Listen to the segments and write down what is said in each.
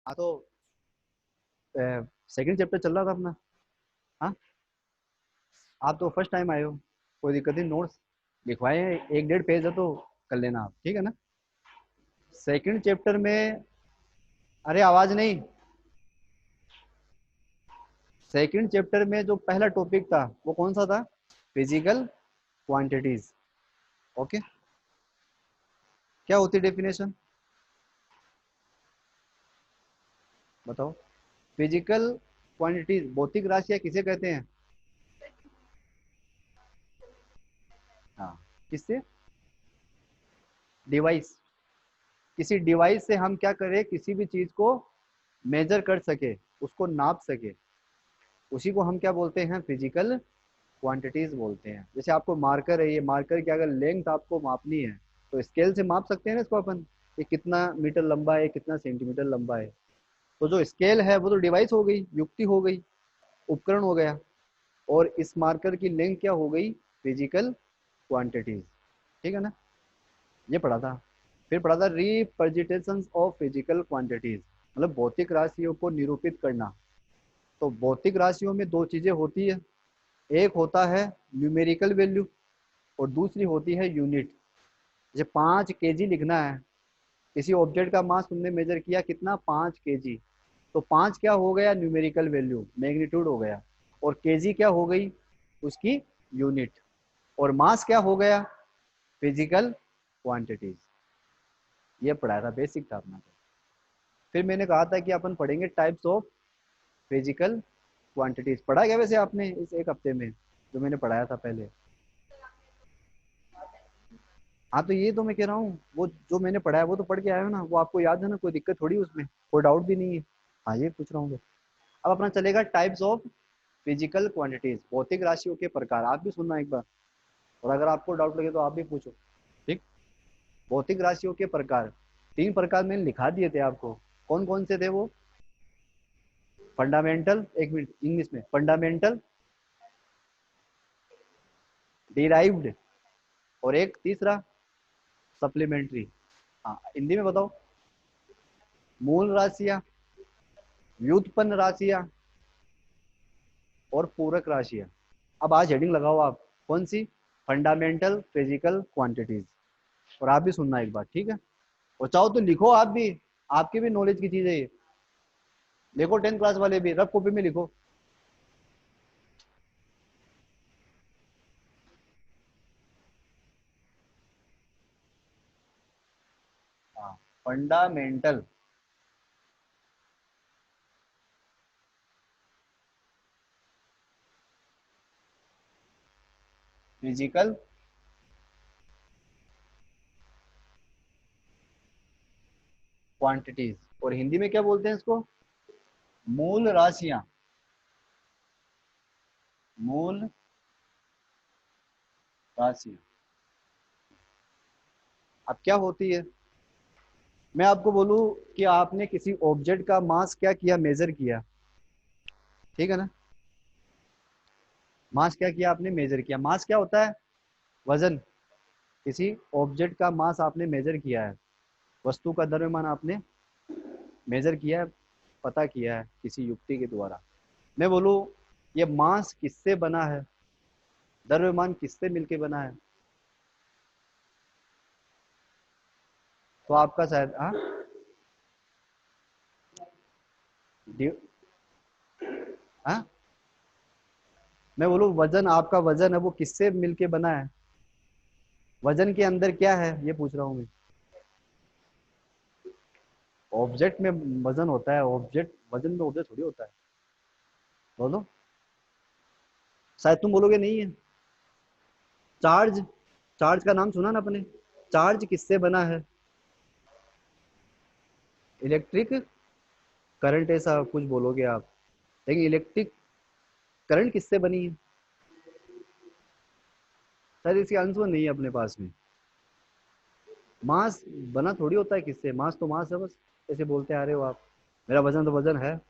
हाँ तो second chapter चल रहा था अपना। हाँ, आप तो फर्स्ट टाइम आए हो, कोई दिक्कत नहीं। नोट्स लिखवाए हैं, 1-1.5 पेज है तो कर लेना आप, ठीक है ना। सेकंड चैप्टर में, अरे आवाज नहीं, सेकंड चैप्टर में जो पहला टॉपिक था वो कौन सा था? Physical quantities. ओके, क्या होती डेफिनेशन बताओ? फिजिकल क्वांटिटीज, भौतिक राशियां किसे कहते हैं? हाँ, किससे? डिवाइस। किसी डिवाइस से हम क्या करें, किसी भी चीज को मेजर कर सके, उसको नाप सके, उसी को हम क्या बोलते हैं? फिजिकल क्वांटिटीज बोलते हैं। जैसे आपको मार्कर है, ये मार्कर की अगर लेंथ आपको मापनी है तो स्केल से माप सकते हैं ना इसको अपन, ये कितना मीटर लंबा है, कितना सेंटीमीटर लंबा है। तो जो स्केल है वो तो डिवाइस हो गई, युक्ति हो गई, उपकरण हो गया। और इस मार्कर की लेंथ क्या हो गई? Physical quantities. ठीक है ना, ये पढ़ा था। फिर पढ़ा था रिप्रेजेंटेशन ऑफ फिजिकल क्वांटिटीज, मतलब भौतिक राशियों को निरूपित करना। तो भौतिक राशियों में दो चीजें होती है, एक होता है न्यूमेरिकल वैल्यू और दूसरी होती है यूनिट। जैसे 5 kg लिखना है, किसी ऑब्जेक्ट का मास तुमने मेजर किया कितना? 5 kg। तो 5 क्या हो गया? न्यूमेरिकल वैल्यू, मैग्नीट्यूड हो गया। और केजी क्या हो गई? उसकी यूनिट। और मास क्या हो गया? Physical quantities. ये पढ़ाया था, बेसिक था अपना। फिर मैंने कहा था कि अपन पढ़ेंगे टाइप्स ऑफ फिजिकल क्वांटिटीज। पढ़ा क्या वैसे आपने इस एक हफ्ते में जो मैंने पढ़ाया था पहले? हाँ तो ये तो मैं कह रहा हूँ, वो जो मैंने पढ़ा है वो तो पढ़ के आया हो ना, वो आपको याद है ना, कोई दिक्कत थोड़ी उसमें, कोई डाउट भी नहीं है। हाँ ये पूछ रहा हूँ मैं। अब अपना चलेगा टाइप्स ऑफ फिजिकल क्वांटिटीज, भौतिक राशियों के प्रकार। आप भी सुनना एक बार, और अगर आपको डाउट लगे तो आप भी पूछो, ठीक। भौतिक राशियों के प्रकार, 3 प्रकार मैंने लिखा दिए थे आपको। कौन कौन से थे वो? फंडामेंटल, एक मिनट, इंग्लिश में फंडामेंटल, डिराइव्ड, और एक तीसरा सप्लीमेंट्री। हाँ, हिंदी में बताओ। मूल राशियां, व्युत्पन्न राशियां, और पूरक राशियां। अब आज हेडिंग लगाओ आप, कौन सी? Fundamental physical quantities. और आप भी सुनना एक बार, ठीक है। और चाहो तो लिखो आप भी, आपकी भी नॉलेज की चीज है ये। लिखो, 10th क्लास वाले भी रफ कॉपी में लिखो। हाँ, फंडामेंटल फिजिकल क्वांटिटीज, और हिंदी में क्या बोलते हैं इसको? मूल राशियां। मूल राशियां अब क्या होती है? मैं आपको बोलूं कि आपने किसी ऑब्जेक्ट का मास क्या किया? मेजर किया, ठीक है ना। मास क्या किया आपने? मेजर किया। मास क्या होता है? वजन। किसी ऑब्जेक्ट का मास आपने मेजर किया है, वस्तु का द्रव्यमान आपने मेजर किया है, पता किया है किसी युक्ति के द्वारा। मैं बोलूं ये मास किससे बना है, द्रव्यमान किससे मिलके बना है? तो आपका शायद, हाँ, हाँ, मैं बोलूं वजन, आपका वजन है वो किससे मिलके बना है? वजन के अंदर क्या है ये पूछ रहा हूँ मैं। ऑब्जेक्ट में वजन होता है, ऑब्जेक्ट वजन में ऑब्जेक्ट थोड़ी होता है। बोलो, शायद तुम बोलोगे नहीं है। चार्ज, चार्ज का नाम सुना ना अपने? चार्ज किससे बना है? इलेक्ट्रिक करंट, ऐसा कुछ बोलोगे आप, लेकिन इलेक्ट्रिक करंट किससे बनी है? शायद इसकी आंसर नहीं है अपने पास में। मास बना थोड़ी होता है किससे, मास तो मास है बस, ऐसे बोलते आ रहे हो आप। मेरा वजन तो वजन है,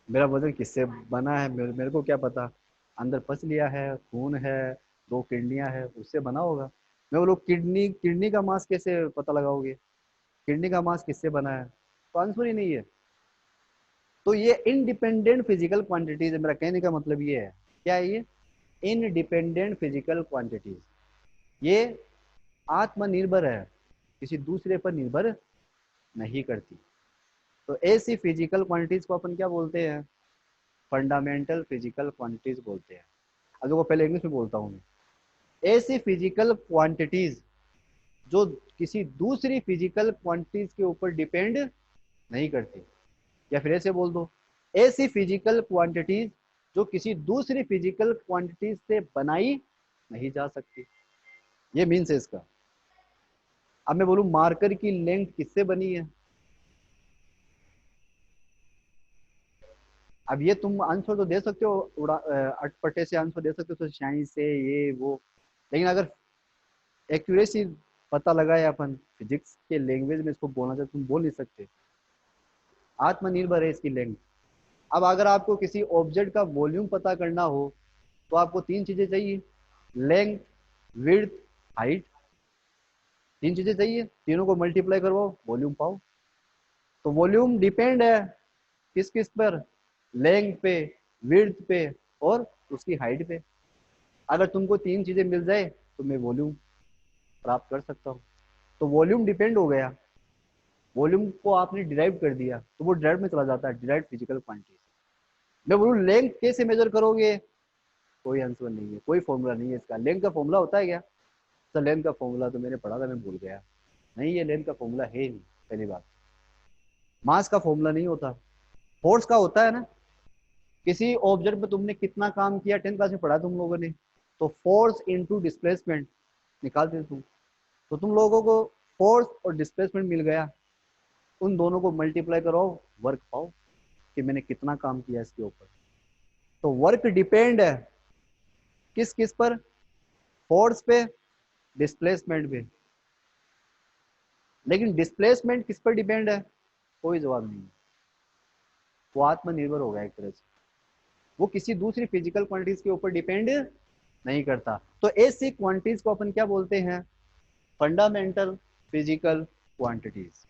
मेरा वजन किससे बना है मेरे को क्या पता। अंदर पच लिया है, खून है, 2 किडनियां है, उससे बना होगा। मैं बोलो किडनी, किडनी का मास कैसे पता लगाओगे? किडनी का मास किससे बना है? तो आंसर ही नहीं है। तो ये इनडिपेंडेंट फिजिकल क्वांटिटीज है, मेरा कहने का मतलब ये है। क्या है ये? Independent physical quantities. ये आत्मनिर्भर है, किसी दूसरे पर निर्भर नहीं करती। तो ऐसी फिजिकल क्वांटिटीज को अपन क्या बोलते हैं? फंडामेंटल फिजिकल क्वांटिटीज बोलते हैं। अगर वो पहले इंग्लिश में बोलता हूँ मैं, ऐसी फिजिकल क्वांटिटीज जो किसी दूसरी फिजिकल क्वांटिटीज के ऊपर डिपेंड नहीं करती। या फिर ऐसे बोल दो, ऐसी फिजिकल क्वांटिटीज जो किसी दूसरी फिजिकल क्वांटिटीज से बनाई नहीं जा सकती। ये मीन्स है इसका। अब मैं बोलूं मार्कर की लेंथ किससे बनी है? अब ये तुम आंसर तो दे सकते हो, अटपटे से आंसर दे सकते हो, तो साइंस से ये वो, लेकिन अगर एक्यूरेसी पता लगाए अपन फिजिक्स के लैंग्वेज में इसको बोलना चाहते तुम बोल नहीं सकते। आत्मनिर्भर है इसकी लेंथ। अब अगर आपको किसी ऑब्जेक्ट का वॉल्यूम पता करना हो तो आपको तीन चीजें चाहिए, लेंथ, विड्थ, हाइट। तीन चीजें चाहिए, तीनों को मल्टीप्लाई करवाओ, वॉल्यूम पाओ। तो वॉल्यूम डिपेंड है किस किस पर? लेंथ पे, विड्थ पे और उसकी हाइट पे। अगर तुमको तीन चीजें मिल जाए तो मैं वॉल्यूम प्राप्त कर सकता हूँ। तो वॉल्यूम डिपेंड हो गया, वॉल्यूम को आपने डिराइव कर दिया तो वो डिराइव में चला जाता है, डिराइव फिजिकल क्वांटिटी। मैं बोलूँ लेंथ कैसे मेजर करोगे? कोई आंसर नहीं है, कोई फॉर्मूला नहीं है इसका। लेंथ का फॉर्मूला होता है क्या? तो लेंथ का फॉर्मूला तो मैंने पढ़ा था, मैं भूल गया। नहीं, ये लेंथ का फॉर्मूला है ही नहीं, पहली बात। मास का फॉर्मूला नहीं होता, फोर्स का होता है ना। किसी ऑब्जेक्ट पे तुमने कितना काम किया 10th क्लास में पढ़ा तुम लोगों ने, तो फोर्स इनटू डिस्प्लेसमेंट निकालते थे तुम। तो तुम लोगों को फोर्स और डिस्प्लेसमेंट मिल गया, उन दोनों को मल्टीप्लाई करो, वर्क पाओ कि मैंने कितना काम किया इसके ऊपर। तो वर्क डिपेंड है किस किस पर? फोर्स पे, डिस्प्लेसमेंट पे। लेकिन डिस्प्लेसमेंट किस पर डिपेंड है? कोई जवाब नहीं। वो आत्मनिर्भर होगा एक तरह से, वो किसी दूसरी फिजिकल क्वांटिटीज के ऊपर डिपेंड नहीं करता। तो ऐसी क्वांटिटीज को अपन क्या बोलते हैं? Fundamental physical quantities.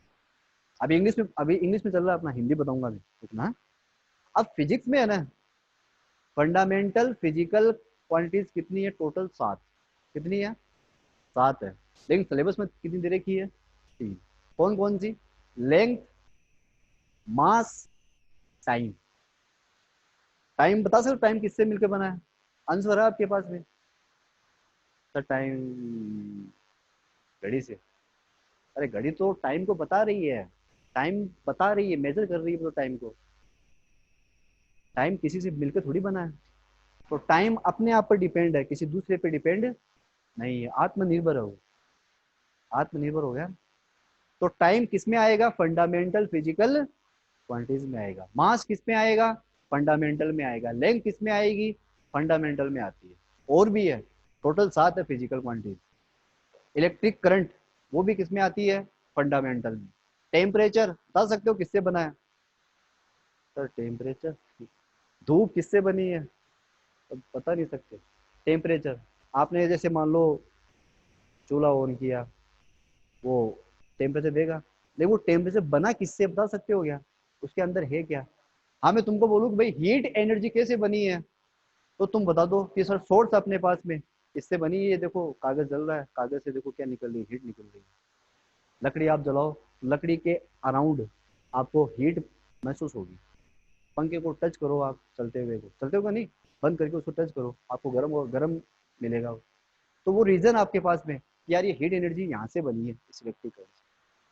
अभी इंग्लिश में चल रहा है अपना, हिंदी बताऊंगा मैं इतना। अब फिजिक्स में है ना, फंडामेंटल फिजिकल क्वांटिटीज कितनी है? टोटल 7। कितनी है? 7 है। लेकिन सिलेबस में कितनी दे रखी है? 3। कौन कौन सी? लेंथ, मास, टाइम। टाइम बता सकते? टाइम किससे मिलकर बना है? आंसर है आपके पास में? सर टाइम घड़ी से। अरे घड़ी तो टाइम को बता रही है, टाइम बता रही है, मेजर कर रही है तो टाइम को। टाइम किसी से मिलकर थोड़ी बना है। तो टाइम अपने आप पर डिपेंड है, किसी दूसरे पे डिपेंड नहीं है, आत्मनिर्भर है वो। आत्मनिर्भर हो गया। तो टाइम किस में आएगा? फंडामेंटल फिजिकल क्वांटिटीज में आएगा। मास किस में आएगा? फंडामेंटल में आएगा। लेंथ किस में आएगी? फंडामेंटल में आती है। और भी है, टोटल 7 है फिजिकल क्वांटिटीज। इलेक्ट्रिक करंट, वो भी किस में आती है? फंडामेंटल में। टेम्परेचर बता सकते हो किससे बना है? सर टेम्परेचर, धूप किससे बनी है? अब बता नहीं सकते। टेम्परेचर, आपने जैसे मान लो चूल्हा ऑन किया, वो टेम्परेचर देगा, लेकिन वो टेम्परेचर बना किससे बता सकते हो क्या? उसके अंदर है क्या? हाँ, मैं तुमको बोलूँ कि भाई हीट एनर्जी कैसे बनी है, तो तुम बता दो कि सर सोर्स अपने पास में इससे बनी है। देखो कागज जल रहा है, कागज से देखो क्या निकल रही है? हीट निकल रही है। लकड़ी आप जलाओ, लकड़ी के अराउंड आपको हीट महसूस होगी। पंखे को टच करो आप, चलते हुए को, चलते हुए नहीं, बंद करके उसको टच करो, आपको गर्म गर्म मिलेगा। तो वो रीजन आपके पास में कि यार ये हीट एनर्जी यहाँ से बनी है इस व्यक्ति को।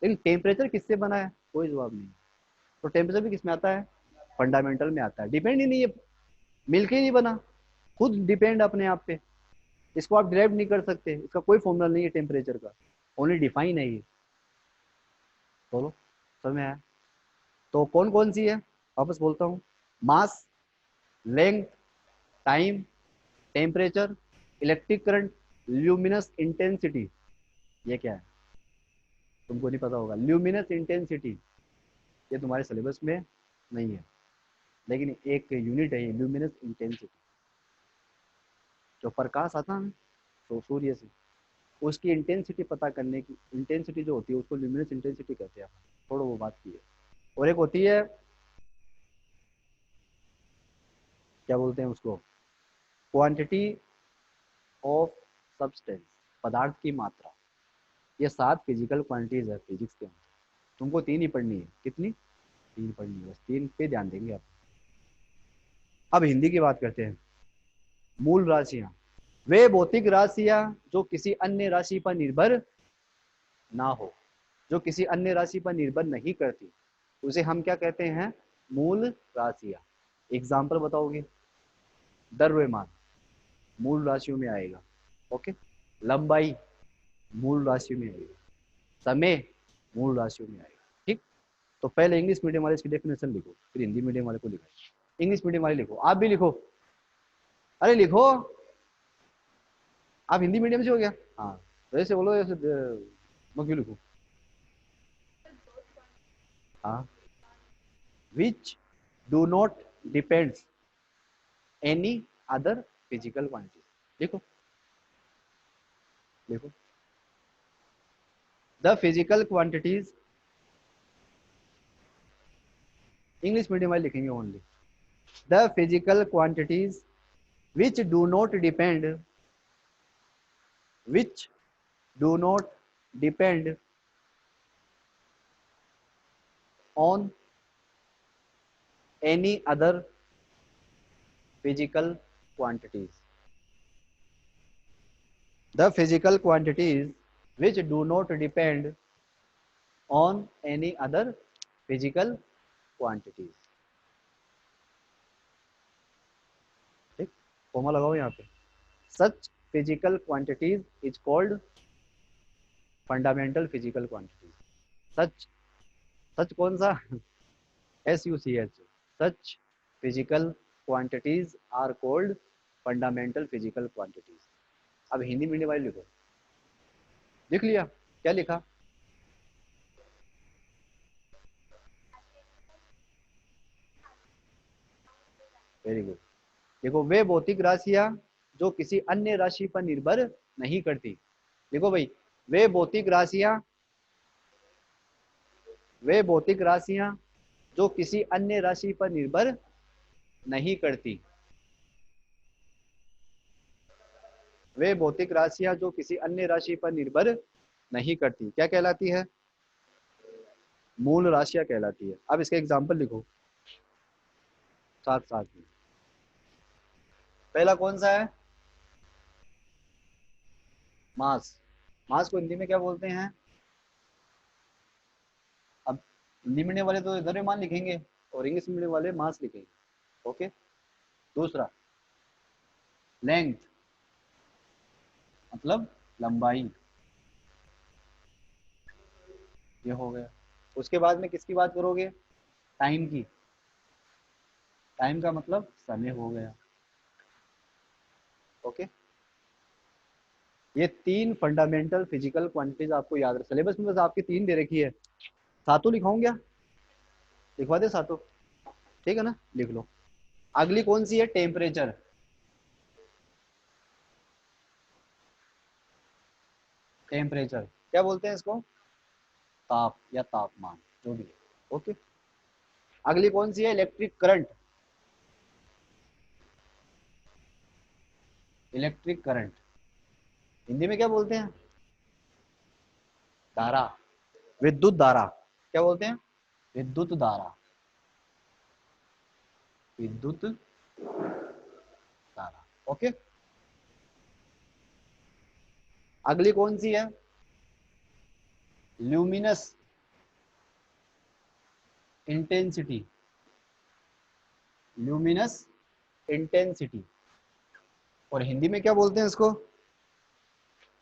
लेकिन टेम्परेचर किससे बना है? कोई जवाब नहीं। तो टेम्परेचर भी किस में आता है? फंडामेंटल में आता है। डिपेंड ही नहीं है, मिलके ही नहीं बना, खुद डिपेंड अपने आप पे। इसको आप डिराइव नहीं कर सकते, इसका कोई फॉर्मूला नहीं है टेम्परेचर का, ओनली डिफाइन है ये। बोलो समझ में आया? तो कौन कौन सी है? वापस बोलता हूँ, mass, length, time, temperature, electric current, luminous intensity. ये क्या है? तुमको नहीं पता होगा। ल्यूमिनस इंटेंसिटी ये तुम्हारे सिलेबस में नहीं है, लेकिन एक यूनिट है ये, ल्यूमिनस इंटेंसिटी। जो प्रकाश आता है तो सूर्य से, उसकी इंटेंसिटी पता करने की, इंटेंसिटी जो होती है उसको ल्यूमिनस इंटेंसिटी कहते हैं। थोड़ा वो बात की है। और एक होती है, क्या बोलते हैं उसको, क्वांटिटी ऑफ सब्सटेंस, पदार्थ की मात्रा। ये 7 फिजिकल क्वांटिटीज है फिजिक्स के अंदर। तुमको 3 ही पढ़नी है, कितनी? 3 पढ़नी है, बस 3 पे ध्यान देंगे आप। अब हिंदी की बात करते हैं। मूल राशियां, वे भौतिक राशियां जो किसी अन्य राशि पर निर्भर ना हो, जो किसी अन्य राशि पर निर्भर नहीं करती, उसे हम क्या कहते हैं? मूल राशियां। एग्जाम्पल बताओगे? द्रव्यमान मूल राशियों में आएगा, ओके। लंबाई मूल राशियों में आएगा, समय मूल राशियों में आएगा, ठीक। तो पहले इंग्लिश मीडियम वाले इसकी डेफिनेशन लिखो, फिर हिंदी मीडियम वाले को लिखो। इंग्लिश मीडियम वाले लिखो, आप भी लिखो, अरे लिखो। आप हिंदी मीडियम से हो गया? हाँ, वैसे बोलो, ऐसे मैं क्यों लिखूं? हाँ, which do not depends any other physical quantity. लिखो, लिखो। The physical quantities, English medium वाले लिखेंगे only. The physical quantities which do not depend, which do not depend on any other physical quantities. The physical quantities which do not depend on any other physical quantities. ठीक, coma लगाओ यहाँ पे। Such physical quantities is called fundamental physical quantities. Such, सच कौन सा? SUCH. Such physical quantities are called fundamental physical quantities. अब Hindi medium वाले लिखो, लिख लिया? क्या लिखा? Very good. देखो, वे भौतिक राशियां जो किसी अन्य राशि पर निर्भर नहीं करती। देखो भाई, वे भौतिक राशियां, वे भौतिक राशियां जो किसी अन्य राशि पर निर्भर नहीं करती। वे भौतिक राशियां जो किसी अन्य राशि पर निर्भर नहीं करती, क्या कहलाती है? मूल राशियां कहलाती है। अब इसका एग्जाम्पल लिखो साथ साथ में। पहला कौन सा है? मास। मास को हिंदी में क्या बोलते हैं? अब हिंदी मीडियम वाले तो द्रव्यमान लिखेंगे और इंग्लिश मीडियम वाले मास लिखेंगे, ओके। दूसरा, लेंथ, मतलब लंबाई, ये हो गया। उसके बाद में किसकी बात करोगे? टाइम की। टाइम का मतलब समय हो गया, ओके। ये 3 फंडामेंटल फिजिकल क्वांटिटीज आपको याद रख, सिलेबस में बस आपकी 3 दे रखी है। सातों लिखाऊं क्या? लिखवा दे सातों, ठीक है ना? लिख लो। अगली कौन सी है? टेम्परेचर। टेम्परेचर क्या बोलते हैं इसको? ताप या तापमान, जो भी है, ओके। अगली कौन सी है? Electric current. Electric current Hindi में क्या बोलते हैं? धारा, विद्युत धारा। क्या बोलते हैं? विद्युत धारा, विद्युत धारा, ओके। अगली कौन सी है? Luminous intensity. ल्यूमिनस इंटेंसिटी, और हिंदी में क्या बोलते हैं इसको?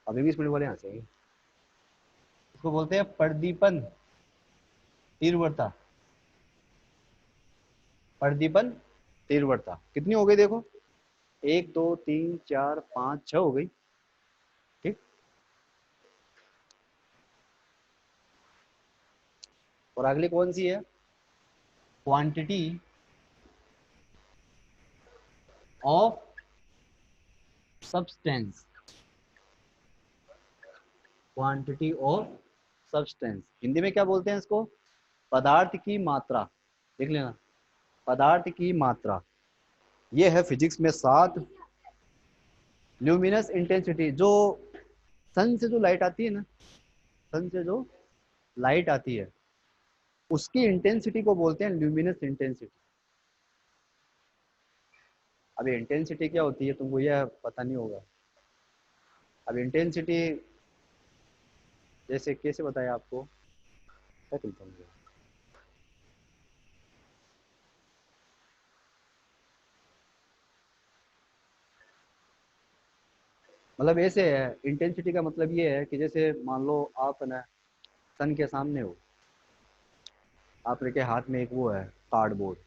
अभी भी स्पीड वाले यहाँ से, इसको बोलते हैं प्रदीपन तीव्रता। प्रदीपन तीव्रता कितनी हो गई? देखो, 1 2 3 4 5 6 हो गई, ठीक। और अगली कौन सी है? Quantity of substance. Quantity of substance Hindi में क्या बोलते हैं इसको? पदार्थ की मात्रा, देख लेना, पदार्थ की मात्रा, ये है फिजिक्स में 7। ल्यूमिनस इंटेंसिटी, जो सन से जो लाइट आती है ना, सन से जो लाइट आती है उसकी इंटेंसिटी को बोलते हैं ल्यूमिनस इंटेंसिटी। अब इंटेंसिटी क्या होती है तुमको यह पता नहीं होगा। अब इंटेंसिटी जैसे कैसे बताया आपको, क्या चलता हूँ, मतलब ऐसे है, इंटेंसिटी का मतलब ये है कि जैसे मान लो आप ना सन के सामने हो, आपके हाथ में एक वो है कार्डबोर्ड,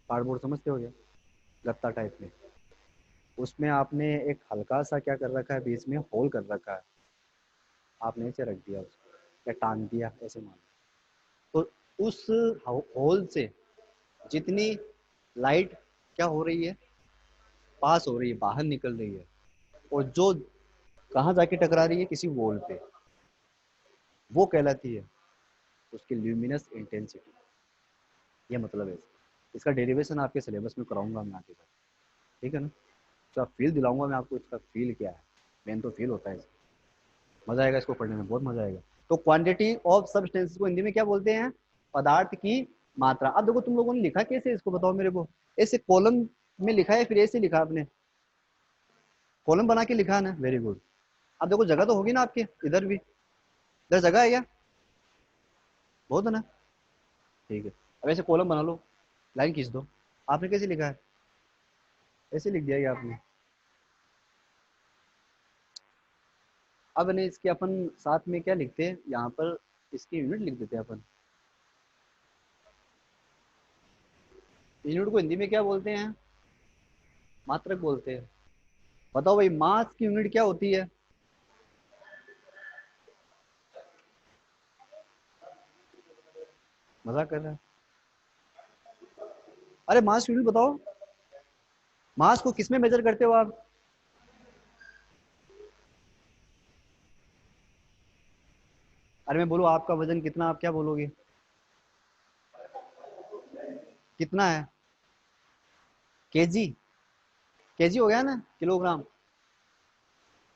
कार्डबोर्ड समझते हो क्या, गत्ता टाइप में, उसमें आपने एक हल्का सा क्या कर रखा है, बीच में होल कर रखा है, आपने ऐसे रख दिया उसको या टांग दिया ऐसे मान, तो उस होल से जितनी लाइट क्या हो रही है, पास हो रही है, बाहर निकल रही है, और जो कहाँ जाके टकरा रही है, किसी वॉल पे, वो कहलाती है उसकी ल्यूमिनस इंटेंसिटी। ये मतलब है इसका डेरिवेशन आपके सिलेबस में कराऊंगा मैं आगे, ठीक है ना, तो आप फील दिलाऊंगा मैं आपको, इसका फील क्या है, मेन तो फील होता है इसका। मजा आएगा इसको पढ़ने में, बहुत मजा आएगा। तो क्वांटिटी ऑफ सब्सटेंस को हिंदी में क्या बोलते हैं, पदार्थ की मात्रा। अब देखो तुम लोगों ने लिखा कैसे, इसको बताओ मेरे को, ऐसे कॉलम में लिखा है फिर ऐसे लिखा आपने, कॉलम बना के लिखा है ना, वेरी गुड। अब देखो जगह तो होगी ना आपके इधर भी, इधर जगह है क्या, बहुत है ना, ठीक है। अब ऐसे कॉलम बना लो, लाइन खींच दो। आपने कैसे लिखा है, ऐसे लिख दिया ये आपने। अब ने इसके अपन साथ में क्या लिखते हैं यहाँ पर, इसकी यूनिट लिख देते हैं अपन। यूनिट को हिंदी में क्या बोलते हैं, मात्रक बोलते हैं। बताओ भाई मास की यूनिट क्या होती है, मजाक कर रहा है, अरे मास की यूनिट बताओ, मास को किसमें मेजर करते हो आप, अरे मैं बोलूँ आपका वजन कितना, आप क्या बोलोगे, कितना है, केजी, केजी हो गया ना, किलोग्राम।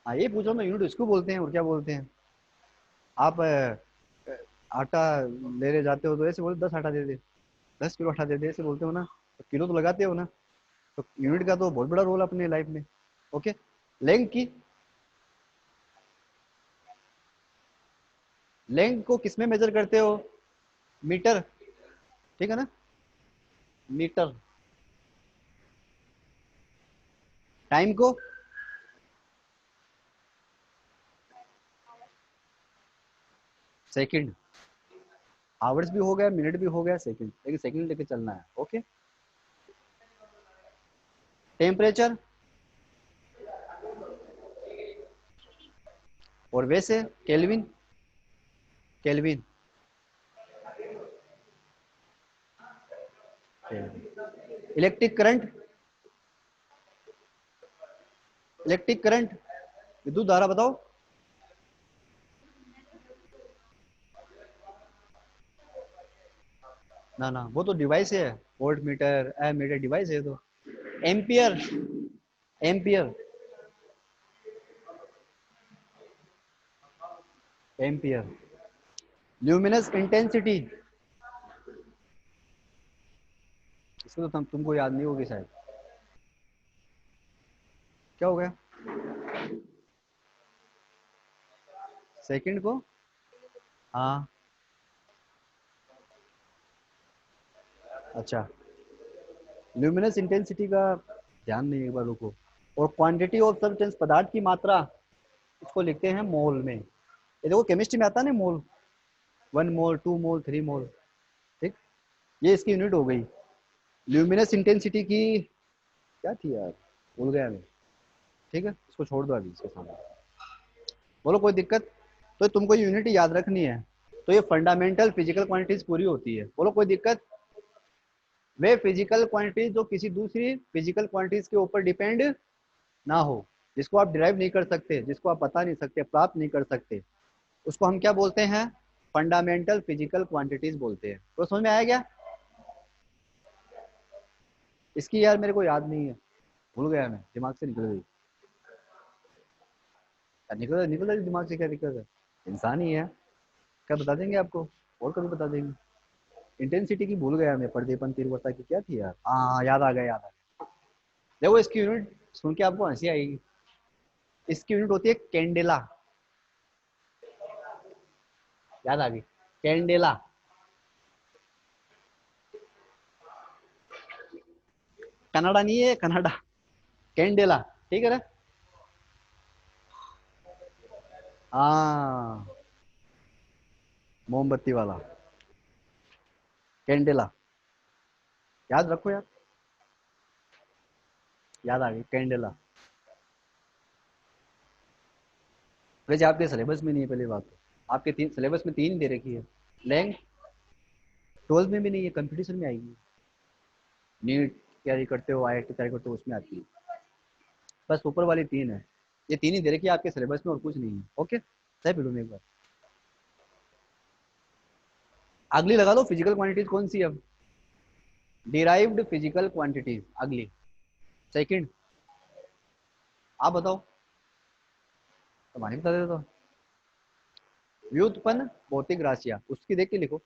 हाँ ये पूछो मैं, यूनिट इसको बोलते हैं और क्या बोलते हैं। आप आटा ले ले जाते हो तो ऐसे बोलते 10 आटा दे दे, 10 किलो आटा दे दे, ऐसे बोलते हो ना, तो किलो तो लगाते हो ना। तो यूनिट का तो बहुत बड़ा रोल अपने लाइफ में। ओके, लेंथ की, लेंथ को किसमें मेजर करते हो, मीटर, ठीक है ना, मीटर। टाइम को, सेकंड, आवर्स भी हो गया, मिनट भी हो गया, सेकंड, लेकिन सेकंड लेके चलना है। ओके, टेम्परेचर, और वैसे kelvin, kelvin, electric current, electric current, विद्युत धारा बताओ, ना ना वो तो डिवाइस है, वोल्ट मीटर मीटर डिवाइस है तो। Ampere, ampere, ampere. Luminous intensity, इसको तो तुमको याद नहीं होगी शायद, क्या हो गया, सेकंड को, हाँ, अच्छा, ल्यूमिनस इंटेंसिटी का ध्यान नहीं, एक बार रुको। और क्वांटिटी ऑफ सब्सटेंस, पदार्थ की मात्रा, इसको लिखते हैं मोल में। ये देखो केमिस्ट्री में आता है ना मोल, 1 मोल, 2 मोल, 3 मोल, ठीक, ये इसकी यूनिट हो गई। ल्यूमिनस इंटेंसिटी की क्या थी यार, भूल गया मैं, ठीक है इसको छोड़ दो अभी इसके सामने। बोलो कोई दिक्कत, तो तुमको यूनिट याद रखनी है, तो ये फंडामेंटल फिजिकल क्वांटिटीज पूरी होती है। बोलो कोई दिक्कत, वे फिजिकल क्वांटिटीज जो किसी दूसरी फिजिकल क्वांटिटीज के ऊपर डिपेंड ना हो, जिसको आप डिराइव नहीं कर सकते, जिसको आप बता नहीं सकते, प्राप्त नहीं कर सकते, उसको हम क्या बोलते हैं, फंडामेंटल फिजिकल क्वांटिटीज बोलते हैं। तो समझ में आया क्या? इसकी यार मेरे को याद नहीं है, भूल गया मैं, दिमाग से निकल गई। निकल निकल गई दिमाग से, क्या दिक्कत है, इंसान ही है। क्या बता देंगे आपको, और कभी बता देंगे। इंटेंसिटी की भूल गया मैं, प्रदीपन तीव्रता की क्या थी यार, हाँ याद आ गया, याद आ गया। देखो इसकी यूनिट सुन के आपको हंसी आएगी। इसकी यूनिट होती है कैंडेला। याद आ गई, कैंडेला। कनाडा नहीं है, कनाडा, कैंडेला, ठीक है ना? हाँ, मोमबत्ती वाला कैंडेला, याद रखो यार, याद आ गई कैंडेला। वैसे आपके सिलेबस में नहीं है पहली बात तो, आपके तीन सिलेबस में तीन दे रखी है। लैंग 12 में भी नहीं है, कंपटीशन में आएगी। नीट तैयारी करते हो, IIT तैयारी करते हो, उसमें आती है। बस ऊपर वाली तीन है, ये तीन ही दे रखी है आपके सिलेबस में, और कुछ नहीं है। ओके, सही पढ़ो में एक बार। अगली लगा दो, फिजिकल क्वांटिटीज कौन सी है अब? डिराइव्ड फिजिकल क्वांटिटीज अगली, सेकंड। आप बताओ, तुम्हारी बता दे तो। व्युत्पन्न भौतिक राशियां, उसकी देख के लिखो।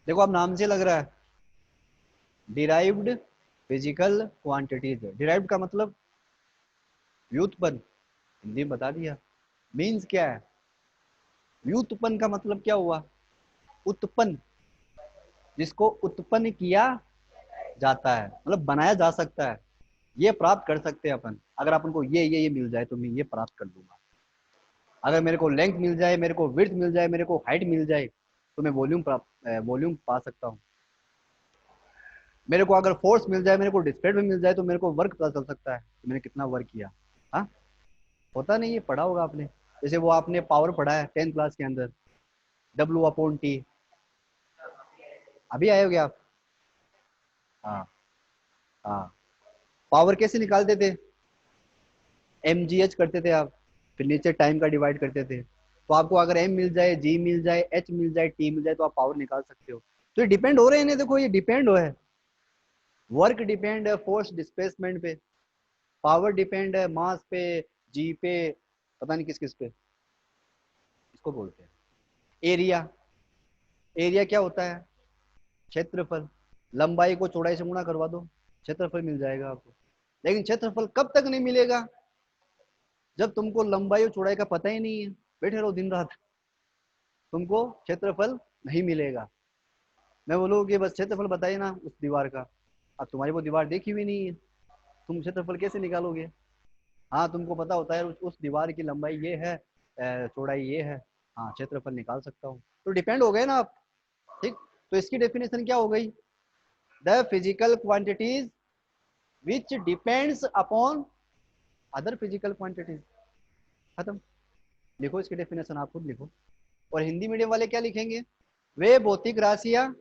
देखो अब नाम से लग रहा है, डिराइव्ड फिजिकल क्वांटिटीज। डिराइव्ड का मतलब व्युत्पन्न, हिंदी में बता दिया। मीन्स क्या है? व्युत्पन्न का मतलब क्या हुआ? उत्पन्न, जिसको उत्पन्न किया जाता है, मतलब बनाया जा सकता है, ये प्राप्त कर सकते हैं अपन। अगर अपन को ये मिल जाए तो मैं ये प्राप्त कर दूंगा। अगर मेरे को लेंथ मिल जाए, मेरे को विड्थ मिल जाए, मेरे को हाइट मिल जाए, तो मैं वॉल्यूम प्राप्त वॉल्यूम पा सकता हूँ। मेरे को अगर फोर्स मिल जाए, मेरे को डिस्प्लेट में मिल जाए, तो मेरे को वर्क पता चल सकता है कि मैंने कितना वर्क किया। हाँ, होता नहीं, ये पढ़ा होगा आपने। जैसे वो आपने पावर पढ़ा है 10th क्लास के अंदर, W/T। अभी आए होगे आप? हाँ, हाँ। पावर कैसे निकालते थे? MGH करते थे आप, फिर नीचे टाइम का डिवाइड करते थे। तो आपको अगर M मिल जाए, G मिल जाए, H मिल जाए, T मिल जाए, तो आप पावर निकाल सकते हो। तो ये डिपेंड हो रहे हैं, देखो ये डिपेंड हो है। वर्क डिपेंड है फोर्स डिस्प्लेसमेंट पे, पावर डिपेंड है मास पे, जी पे, पता नहीं किस किस पे। इसको बोलते हैं एरिया। एरिया क्या होता है? क्षेत्रफल। लंबाई को चौड़ाई से गुणा करवा दो, क्षेत्रफल मिल जाएगा आपको। लेकिन क्षेत्रफल कब तक नहीं मिलेगा? जब तुमको लंबाई और चौड़ाई का पता ही नहीं है, बैठे रहो दिन रात, तुमको क्षेत्रफल नहीं मिलेगा। मैं बोलूँ कि बस क्षेत्रफल बताइए ना उस दीवार का, अब तुम्हारी वो दीवार देखी हुई नहीं है, तुम क्षेत्रफल कैसे निकालोगे? हाँ, तुमको पता होता है उस दीवार की लंबाई ये है, चौड़ाई ये है, हाँ क्षेत्रफल निकाल सकता हूँ। तो डिपेंड हो गए ना आप, ठीक। तो इसकी डेफिनेशन क्या हो गई? The physical quantities which depends upon other physical quantities. खत्म। लिखो इसकी डेफिनेशन, आप खुद लिखो। और हिंदी मीडियम वाले क्या लिखेंगे? वे भौतिक राशियां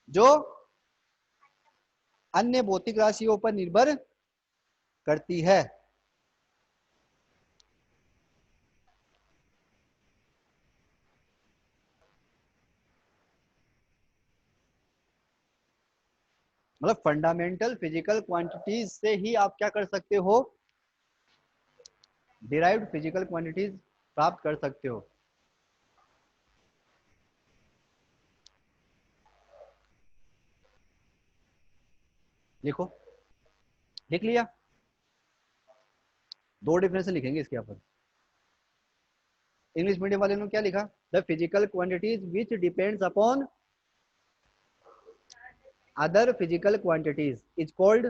जो अन्य भौतिक राशियों पर निर्भर करती है। मतलब फंडामेंटल फिजिकल क्वांटिटीज से ही आप क्या कर सकते हो? डिराइव्ड फिजिकल क्वांटिटीज प्राप्त कर सकते हो। लिखो, लिख लिया? दो डेफिनेशन लिखेंगे इसके यहाँ पर। इंग्लिश मीडियम वाले ने क्या लिखा? The physical quantities which depends upon other physical quantities is called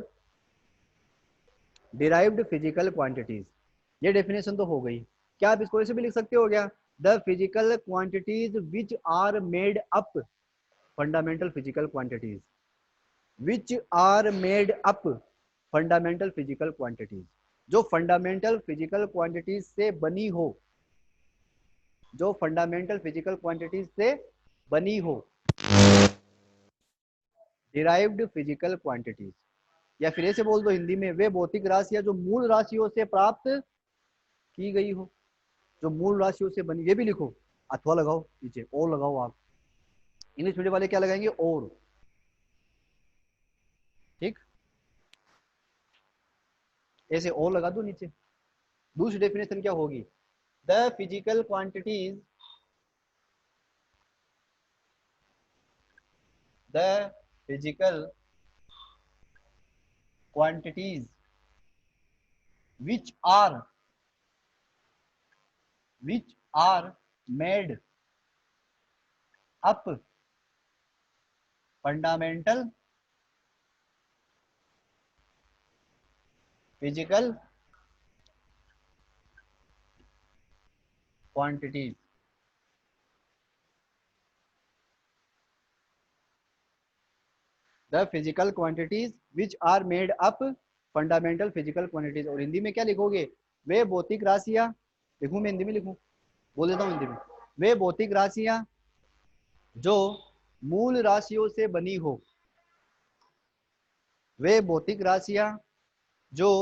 derived physical quantities. ये डेफिनेशन तो हो गई। क्या आप इसको ऐसे भी लिख सकते हो क्या? The physical quantities which are made up fundamental physical quantities, which are made up fundamental physical quantities, जो फंडामेंटल फिजिकल क्वांटिटीज से बनी हो, जो फंडामेंटल फिजिकल क्वांटिटीज से बनी हो, डिराइव्ड फिजिकल क्वांटिटीज, या फिर ऐसे बोल दो हिंदी में, वे भौतिक राशियां जो मूल राशियों से प्राप्त की गई हो, जो मूल राशियों से बनी, ये भी लिखो, अथवा लगाओ नीचे, और लगाओ आप, इंग्लिश मीडियम वाले क्या लगाएंगे, और, ठीक, ऐसे और लगा दो नीचे। दूसरी डेफिनेशन क्या होगी, the physical quantities, the physical quantities which are which are made up fundamental physical quantities, the physical quantities which are made up fundamental physical quantities, और हिंदी में क्या लिखोगे, वे भौतिक राशियां, लिखूं मैं हिंदी में, लिखूं, बोल देता हूं हिंदी में, वे भौतिक राशियां जो मूल राशियों से बनी हो, वे भौतिक राशियां जो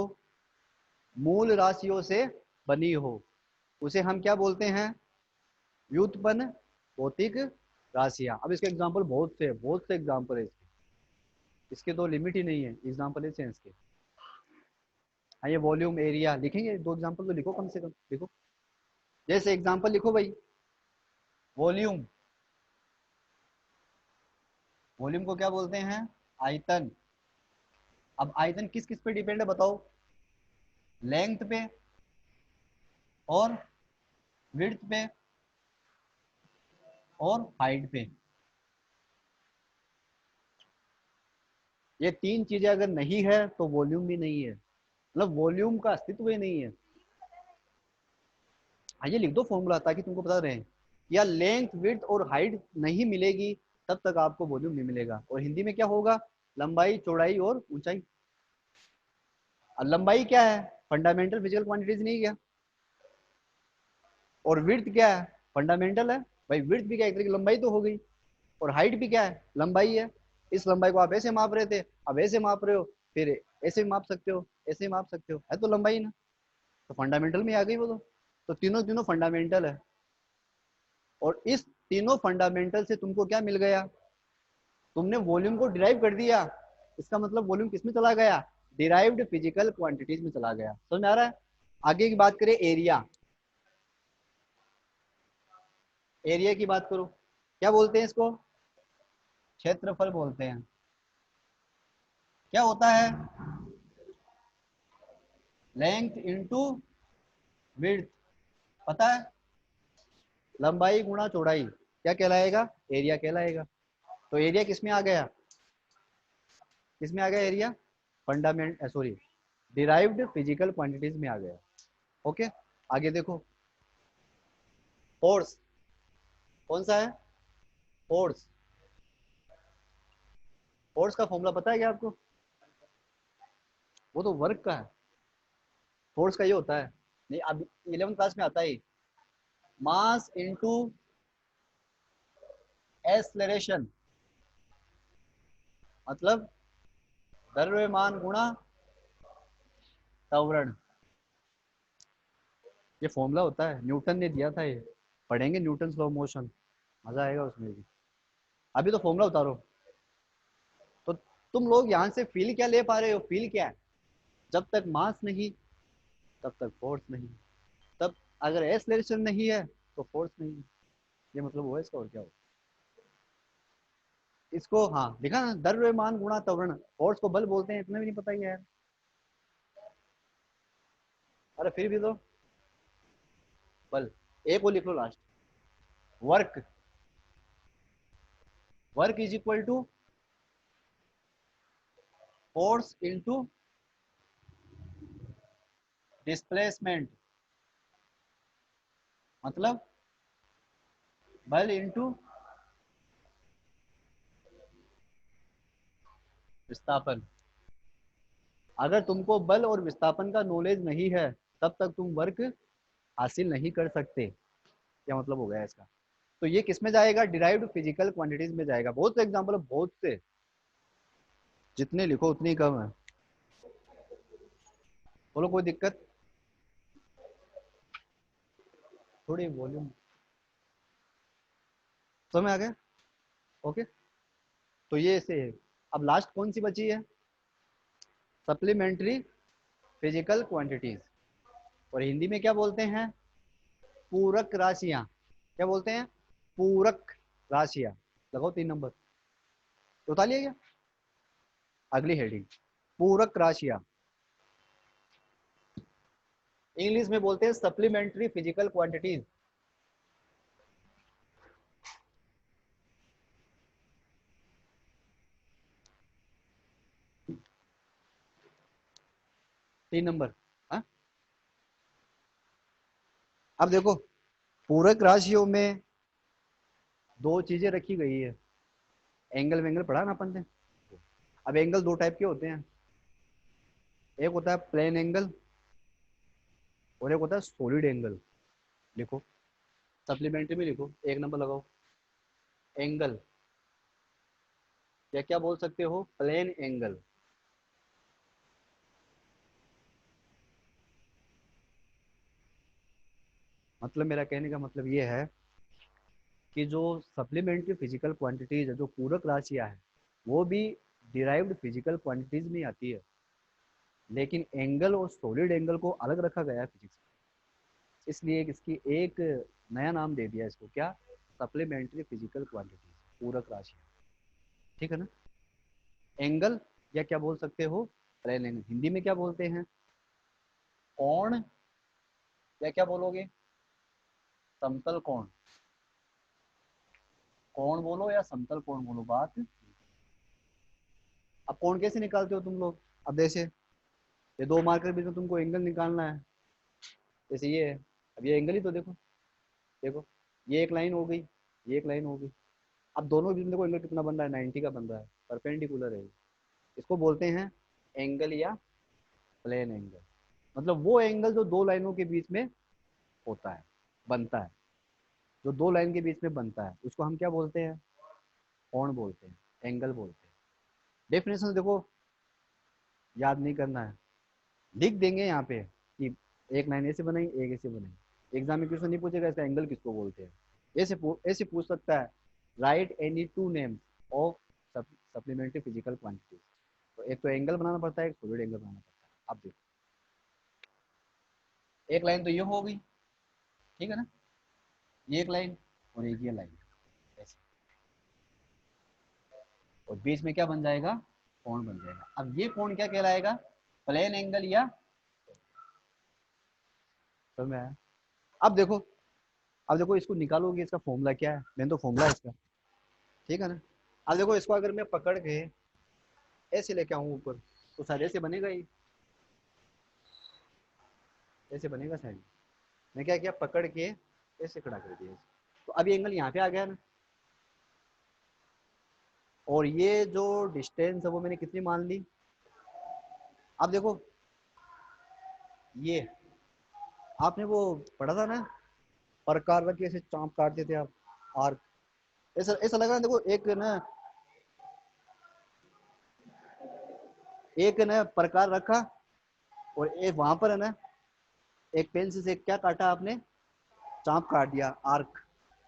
मूल राशियों से बनी हो, उसे हम क्या बोलते हैं, व्युत्पन्न भौतिक राशियां। अब इसके एग्जांपल बहुत से एग्जांपल है इसके, इसके तो लिमिट ही नहीं है, एग्जांपल ऐसे हैं इसके। हाँ, ये वॉल्यूम एरिया लिखेंगे, दो एग्जांपल तो लिखो, कम से कम लिखो, जैसे एग्जांपल लिखो भाई, वॉल्यूम, वॉल्यूम को क्या बोलते हैं, आयतन। अब आयतन किस किस पे डिपेंड है बताओ, लेंथ पे और विड्थ पे और हाइट पे, ये तीन चीजें अगर नहीं है तो वॉल्यूम भी नहीं है, मतलब वॉल्यूम का अस्तित्व ही नहीं है। हाँ, ये लिख दो फॉर्मूला ताकि तुमको पता रहे, या लेंथ विड्थ और हाइट नहीं मिलेगी तब तक आपको वॉल्यूम नहीं मिलेगा। और हिंदी में क्या होगा, लंबाई चौड़ाई और ऊंचाई। और लंबाई क्या है, फंडामेंटल फिजिकल क्वांटिटीज नहीं क्या, और विड्थ क्या है, फंडामेंटल है भाई, विड्थ भी क्या एक तरह की लंबाई तो हो गई, और हाइट भी क्या है, लंबाई है। इस लंबाई को आप ऐसे माप रहे थे, अब ऐसे माप रहे हो, फिर ऐसे माप सकते हो, ऐसे माप सकते हो, है तो लंबाई ना, तो फंडामेंटल में आ गई वो तो तीनों तीनों फंडामेंटल है। और इस तीनों फंडामेंटल से तुमको क्या मिल गया, तुमने वॉल्यूम को डिराइव कर दिया, इसका मतलब वॉल्यूम किस में चला गया, डिराइव्ड फिजिकल क्वांटिटीज में चला गया। समझ में आ रहा है। आगे की बात करें, एरिया, एरिया की बात करो, क्या बोलते हैं इसको, क्षेत्रफल बोलते हैं। क्या होता है, लेंथ इंटू विड्थ, पता है, लंबाई गुणा चौड़ाई क्या कहलाएगा, एरिया कहलाएगा। तो एरिया किस में आ गया, किस में आ गया area, fundament sorry derived physical quantities में आ गया। ओके, आगे देखो, फोर्स, कौन सा है, फोर्स, फोर्स का फॉर्मूला पता है क्या आपको, वो तो वर्क का है, फोर्स का ये होता है, नहीं अब 11th क्लास में आता है, मास इनटू एक्सेलरेशन, मतलब द्रव्यमान गुणा त्वरण, ये फॉर्मूला होता है, न्यूटन ने दिया था ये, पढ़ेंगे न्यूटन लॉ ऑफ मोशन, मजा आएगा उसमें भी। अभी तो फॉर्मूला उतारो। तो तुम लोग यहाँ से फील क्या ले पा रहे हो, फील क्या है, जब तक मास नहीं तब तक फोर्स नहीं, तब अगर एक्सेलरेशन नहीं है तो फोर्स नहीं है, ये मतलब वो है इसका, और क्या हो इसको, हाँ देखा ना, द्रव्यमान गुणा त्वरण, फोर्स को बल बोलते हैं, इतना भी नहीं पता ही है यार, अरे फिर भी तो बल, एक वो लिख लो last, work, work is equal to force into displacement, मतलब बल इंटू विस्थापन। अगर तुमको बल और विस्थापन का नॉलेज नहीं है तब तक तुम वर्क हासिल नहीं कर सकते। क्या मतलब हो गया इसका? तो ये किस में जाएगा? डिराइव्ड फिजिकल क्वांटिटीज में जाएगा। बहुत से एग्जांपल, बहुत से, जितने लिखो उतनी कम है। बोलो कोई दिक्कत? थोड़ी वॉल्यूम समझ में आ गया? ओके, तो ये ऐसे है। अब लास्ट कौन सी बची है? सप्लीमेंट्री फिजिकल क्वांटिटीज, और हिंदी में क्या बोलते हैं? पूरक राशियां। क्या बोलते हैं? पूरक राशियां। लगाओ 3 नंबर। तो उतार लिया क्या? अगली हेडिंग, पूरक राशियां। इंग्लिश में बोलते हैं सप्लीमेंट्री फिजिकल क्वांटिटीज। 3 नंबर। हाँ, अब देखो, पूरक राशियों में दो चीजें रखी गई है। एंगल वेंगल पढ़ा ना अपन ने। अब एंगल दो टाइप के होते हैं, एक होता है प्लेन एंगल और एक होता है सॉलिड एंगल। लिखो, सप्लीमेंट्री में लिखो, 1 नंबर लगाओ। एंगल, या क्या बोल सकते हो? Plane angle. मतलब मेरा कहने का मतलब ये है कि जो सप्लीमेंट्री फिजिकल क्वांटिटीज है, जो पूरक राशियां है, वो भी डिराइव्ड फिजिकल क्वांटिटीज में आती है, लेकिन एंगल और सॉलिड एंगल को अलग रखा गया है फिजिक्स में। इसलिए इसकी एक नया नाम दे दिया इसको, क्या? सप्लीमेंट्री फिजिकल क्वांटिटीज, पूरक राशियां। ठीक है ना? एंगल, या क्या बोल सकते हो? Plane angle. हिंदी में क्या बोलते हैं? कोण, या क्या बोलोगे? समतल कोण। कोण बोलो या समतल कोण बोलो, बात। अब कोण कैसे निकालते हो तुम लोग? अब जैसे ये 2 मार्कर के बीच में तुमको एंगल निकालना है, जैसे ये है। अब ये एंगल ही तो देखो, देखो, ये एक लाइन हो गई, ये एक लाइन हो गई। अब दोनों के बीच में देखो एंगल कितना बन रहा है? 90 का बन रहा है, परपेंडिकुलर है। इसको बोलते हैं एंगल या प्लेन एंगल। मतलब वो एंगल जो दो लाइनों के बीच में होता है, बनता है, जो दो लाइन के बीच में बनता है, उसको हम क्या बोलते हैं? कोण बोलते हैं, एंगल बोलते हैं। डेफिनेशन देखो, याद नहीं करना है, लिख देंगे यहाँ पे कि एक लाइन ऐसे बनाई, एक ऐसे बनाई। एग्जाम में क्वेश्चन नहीं पूछेगा इसका एंगल किसको बोलते हैं। ऐसे पूछ सकता है, right any two names of supplementary physical quantities. तो एक तो एंगल बनाना पड़ता है, एक सॉलिड एंगल बनाना पड़ता है। अब देखो, एक लाइन तो ये हो गई, ठीक है ना? ये एक लाइन और एक ये लाइन, ऐसे, और बीच में क्या बन जाएगा? कोण बन जाएगा। अब ये कोण क्या कहलाएगा? प्लेन एंगल या। समझ में आया? अब देखो, अब देखो इसको निकालोगे, इसका फॉर्मूला क्या है? मैंने तो फॉर्मूला है इसका, ठीक है ना? अब देखो, इसको अगर मैं पकड़ के ऐसे लेके आऊँ ऊपर, तो शायद ऐसे बनेगा ही, ऐसे बनेगा शायद। मैं क्या किया, पकड़ के ऐसे खड़ा कर दिया, तो अभी एंगल यहाँ पे आ गया ना। और ये जो डिस्टेंस है वो मैंने कितनी मान ली? अब देखो, ये आपने वो पढ़ा था ना, प्रकार रख के ऐसे चांप काटते थे आप, आर्क। ऐसा ऐसा लग रहा है, देखो एक ना, एक ना प्रकार रखा, और एक वहां पर है ना, एक पेंसिल से क्या काटा आपने? चांप काट दिया, आर्क।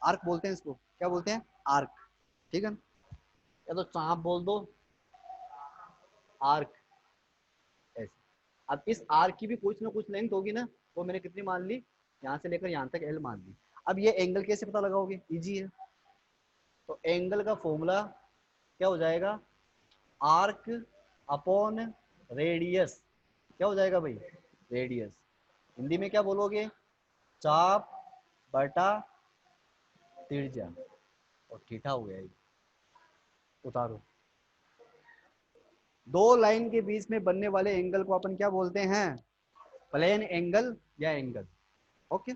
आर्क बोलते हैं इसको, क्या बोलते हैं? आर्क। ठीक है ना? या तो चांप बोल दो, आर्क, ऐसे। अब इस आर्क की भी कुछ ना कुछ लेंथ होगी ना, वो मैंने कितनी मान ली? यहाँ से लेकर यहाँ तक एल मान ली। अब ये एंगल कैसे पता लगाओगे? इजी है। तो एंगल का फॉर्मूला क्या हो जाएगा? Arc upon radius. क्या हो जाएगा भाई? रेडियस। हिंदी में क्या बोलोगे? चाप बटा त्रिज्या। और थीटा हो गया ये। उतारो। दो लाइन के बीच में बनने वाले एंगल को अपन क्या बोलते हैं? प्लेन एंगल या एंगल। ओके,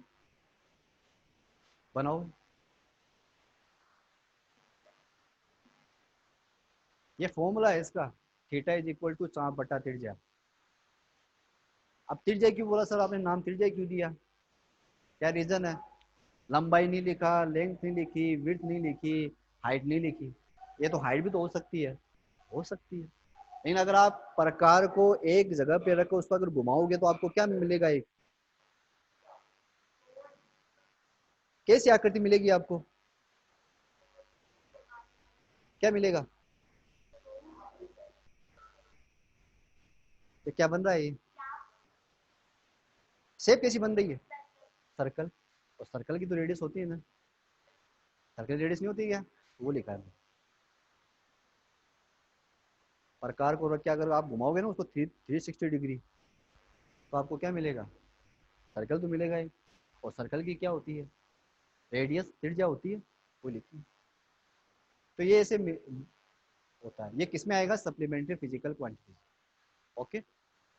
बनाओ। ये फॉर्मूला है इसका, थीटा इज इक्वल टू चाप बटा त्रिज्या। अब त्रिज्या क्यों बोला सर आपने, नाम त्रिज्या क्यों दिया, क्या रीजन है? लंबाई नहीं लिखा, लेंथ नहीं लिखी, विड्थ नहीं लिखी, हाइट नहीं लिखी। ये तो हाइट भी तो हो सकती है, हो सकती है, लेकिन अगर आप प्रकार को एक जगह पे रखो उसको अगर घुमाओगे तो आपको क्या मिलेगा, एक कैसी आकृति मिलेगी आपको, क्या मिलेगा? ये क्या बन रहा है, ये शेप कैसी बन रही है? सर्कल। और सर्कल की तो रेडियस होती है ना, सर्कल रेडियस नहीं होती क्या, वो लिखा है। प्रकार को रख के अगर आप घुमाओगे ना उसको 360 डिग्री, तो आपको क्या मिलेगा, सर्कल तो मिलेगा ही। और सर्कल की क्या होती है, रेडियस त्रिज्या होती है, वो लिखी है। तो ये ऐसे होता है, ये किस में आएगा, सप्लीमेंट्री फिजिकल क्वांटिटी। ओके,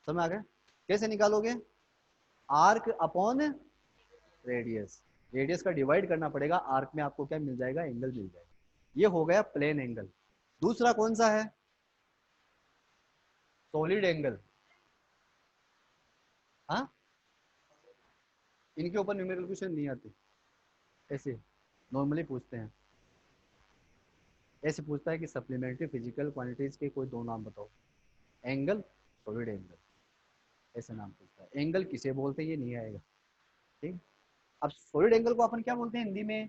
समझ आ गया? कैसे निकालोगे, आर्क अपॉन रेडियस, रेडियस का डिवाइड करना पड़ेगा, आर्क में आपको क्या मिल जाएगा, एंगल मिल जाएगा। ये हो गया प्लेन एंगल। दूसरा कौन सा है, सॉलिड एंगल। हाँ, इनके ऊपर न्यूमेरिकल क्वेश्चन नहीं आते, ऐसे नॉर्मली पूछते हैं। ऐसे पूछता है कि सप्लीमेंट्री फिजिकल क्वांटिटीज के कोई दो नाम बताओ, एंगल, सॉलिड एंगल, ऐसे नाम पूछता है। एंगल किसे बोलते हैं ये नहीं आएगा, ठीक। अब सॉलिड एंगल को अपन क्या बोलते हैं हिंदी में,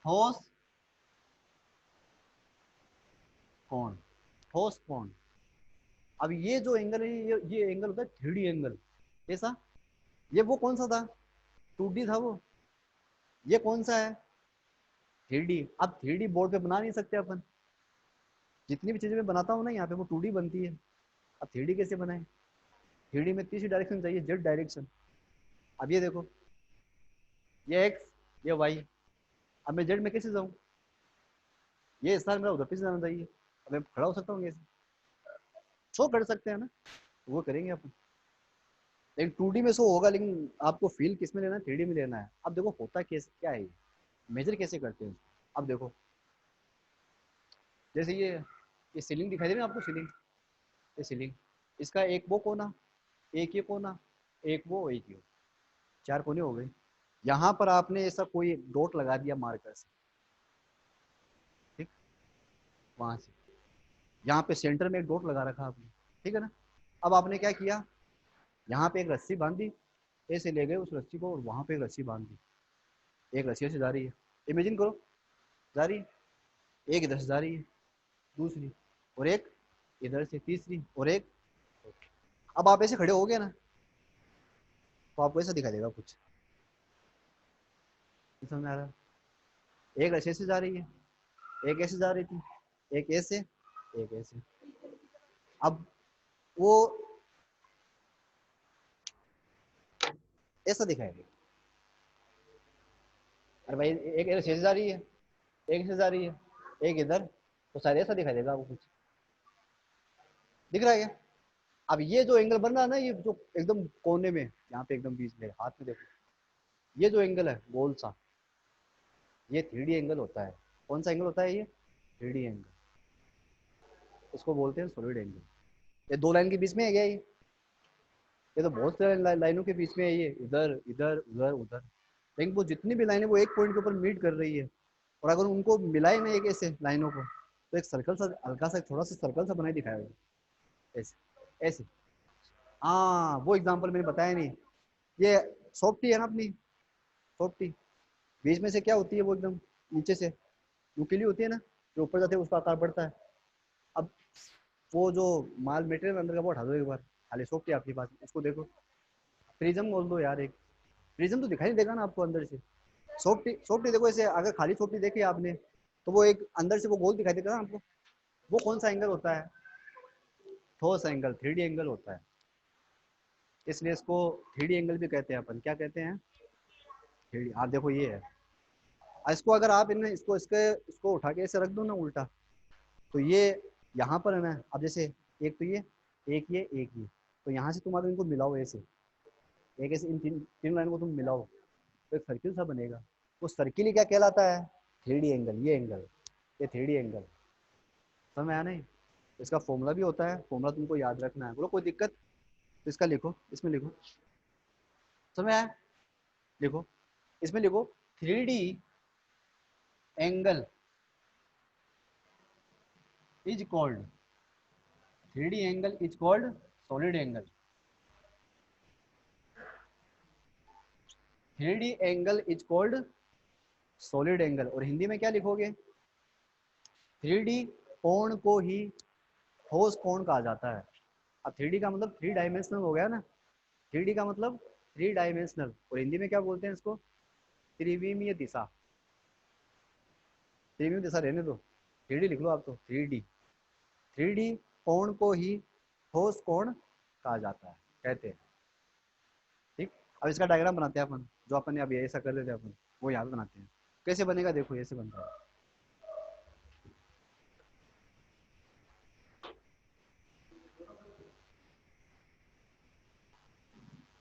ठोस कोण, ठोस कोण। अब ये जो एंगल है, ये एंगल होता है 3D एंगल, ऐसा। ये वो कौन सा था, 2D था वो, ये कौन सा है, 3D। अब 3D बोर्ड पे बना नहीं सकते अपन, जितनी भी चीजें मैं बनाता हूँ ना यहाँ पे वो 2D बनती है। अब 3D कैसे बनाए, 3D में तीसरी डायरेक्शन चाहिए, जेड डायरेक्शन। अब ये देखो, ये एक्स, ये वाई, अब मैं जेड में कैसे जाऊँ, ये स्थान मेरा उधर पीछे जाना चाहिए। अब मैं खड़ा हो सकता हूँ ऐसे, शो कर सकते हैं ना, तो वो करेंगे अपन। लेकिन 2D में शो होगा, लेकिन आपको फील किस में लेना है, 3D में लेना है। अब देखो होता कैसे, क्या है, मेजर कैसे करते हैं। अब देखो, जैसे ये सीलिंग दिखाई दे रही है आपको, सीलिंग, ये सीलिंग, इसका एक वो कोना, एक ये कोना, एक वो, एक ये, चार कोने हो गए। यहाँ पर आपने ऐसा कोई डॉट लगा दिया मार्कर से, ठीक, वहां से यहाँ पे सेंटर में एक डॉट लगा रखा आपने, ठीक है ना। अब आपने क्या किया, यहाँ पे एक रस्सी बांधी, ऐसे ले गए उस रस्सी को और वहां पे एक रस्सी बांध दी, एक रस्सी ऐसे जा रही है, इमेजिन करो, जा रही है, एक इधर से जा रही है, दूसरी, और एक इधर से तीसरी, और एक। अब आप ऐसे खड़े हो गए ना, तो आपको ऐसा दिखाई देगा कुछ, समझ में आ रहा है? एक ऐसे से जा रही है, एक ऐसे जा रही थी, एक ऐसे, एक ऐसे। अब वो ऐसा दिखाई देगा, अरे भाई एक ऐसे से जा रही है, एक से जा रही है, एक इधर, तो शायद ऐसा दिखाई देगा आपको कुछ, दिख रहा है क्या? अब ये जो एंगल बन रहा है ना, ये जो एकदम कोने में, यहाँ पे एकदम बीच में हाथ में देखो, ये जो एंगल है गोल सा, ये 3D एंगल होता है। कौन सा एंगल होता है ये, 3D एंगल, इसको बोलते हैं सॉलिड एंगल। ये दो लाइन के बीच में है क्या ये तो बहुत सारे लाइनों के बीच में है, ये इधर इधर उधर उधर, लेकिन वो जितनी भी लाइनें वो एक पॉइंट के ऊपर मीट कर रही है। और अगर उनको मिलाए ना एक ऐसे लाइनों को, तो एक सर्कल सा, हल्का सा थोड़ा सा सर्कल सा बनाई दिखाया होगा, ऐसे ऐसे। हाँ, वो एग्जांपल मैंने बताया नहीं, ये सॉफ्टी है ना अपनी, सॉफ्टी, बीच में से क्या होती है वो एकदम नीचे से नुकीली होती है ना, जो ऊपर जाते हैं उसका आकार बढ़ता है। अब वो जो माल मटेरियल अंदर का वो हटा दो एक बार, खाली सॉफ्टी आपके पास, उसको देखो, प्रिज्म बोल दो यार, एक प्रिज्म तो दिखाई नहीं देगा ना आपको अंदर से। सॉफ्टी, सॉफ्टी देखो ऐसे, अगर खाली सॉफ्टी देखी आपने, तो वो एक अंदर से वो गोल दिखाई देगा ना आपको, वो कौन सा एंगल होता है, ठोस एंगल, 3D एंगल होता है। इसलिए इसको 3D एंगल भी कहते हैं अपन, क्या कहते हैं, 3D। आप देखो ये है, इसको अगर आप इन इसको इसको उठा के ऐसे रख दो ना उल्टा, तो ये यहाँ पर है ना, अब जैसे एक तो ये, एक ये, एक ये, तो यहाँ से तुम अगर इनको मिलाओ ऐसे, एक ऐसे इन तीन तीन लाइन को तुम मिलाओ, तो एक सर्किल सा बनेगा। वो सर्किल ही क्या कहलाता है, 3D एंगल, ये एंगल, ये 3D एंगल। समझ में आया नहीं? इसका फॉर्मूला भी होता है, फॉर्मूला तुमको याद रखना है। बोलो कोई दिक्कत? तो इसका लिखो, इसमें लिखो। समझ में आया? लिखो, इसमें लिखो 3D angle is called, 3D angle is called solid angle. 3D angle is called solid angle. और हिंदी में क्या लिखोगे? 3D कोण को ही ठोस कोण कहा जाता है। अब 3D का मतलब 3 डायमेंशनल हो गया ना। 3D का मतलब 3 डायमेंशनल, और हिंदी में क्या बोलते हैं इसको? त्रिविमीय दिशा। त्रिविमीय दिशा रहने दो, 3D लिख लो आप तो। 3D, 3D कोण को ही ठोस कोण कहा जाता है, कहते हैं। ठीक, अब इसका डायग्राम बनाते हैं अपन, जो अपन ने अभी ऐसा कर रहे थे अपन, वो यहाँ पे बनाते हैं। कैसे बनेगा देखो, ऐसे बनता है।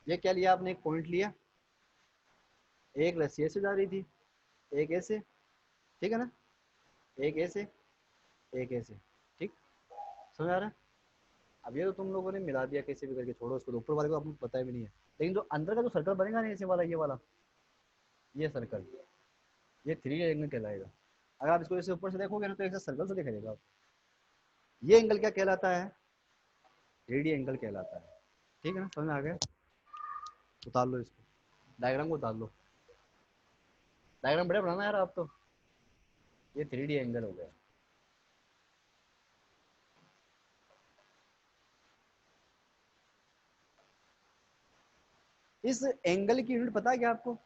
ये क्या लिया आपने? एक पॉइंट लिया, एक रस्सी ऐसे जा रही थी, एक ऐसे, ठीक है ना, एक ऐसे, एक ऐसे। ठीक, समझ आ रहा है? अब ये तो तुम लोगों ने मिला दिया कैसे भी करके, छोड़ो उसको, ऊपर वाले को आपको पता भी नहीं है। लेकिन जो अंदर का जो सर्कल बनेगा ना, ऐसे वाला, ये वाला, ये सर्कल, ये 3 एंगल कहलाएगा। अगर आप इसको ऐसे ऊपर से देखोगे ना, तो ऐसा सर्कल से दिखाई आपको। ये एंगल क्या कहलाता है? 3D एंगल कहलाता है। ठीक है ना, समझ में आ गया? उतार लो इसको, डायग्राम को उतार लो। डायग्राम बड़े बनाना यार आप तो। ये 3D एंगल हो गया। इस एंगल की यूनिट पता है क्या आपको?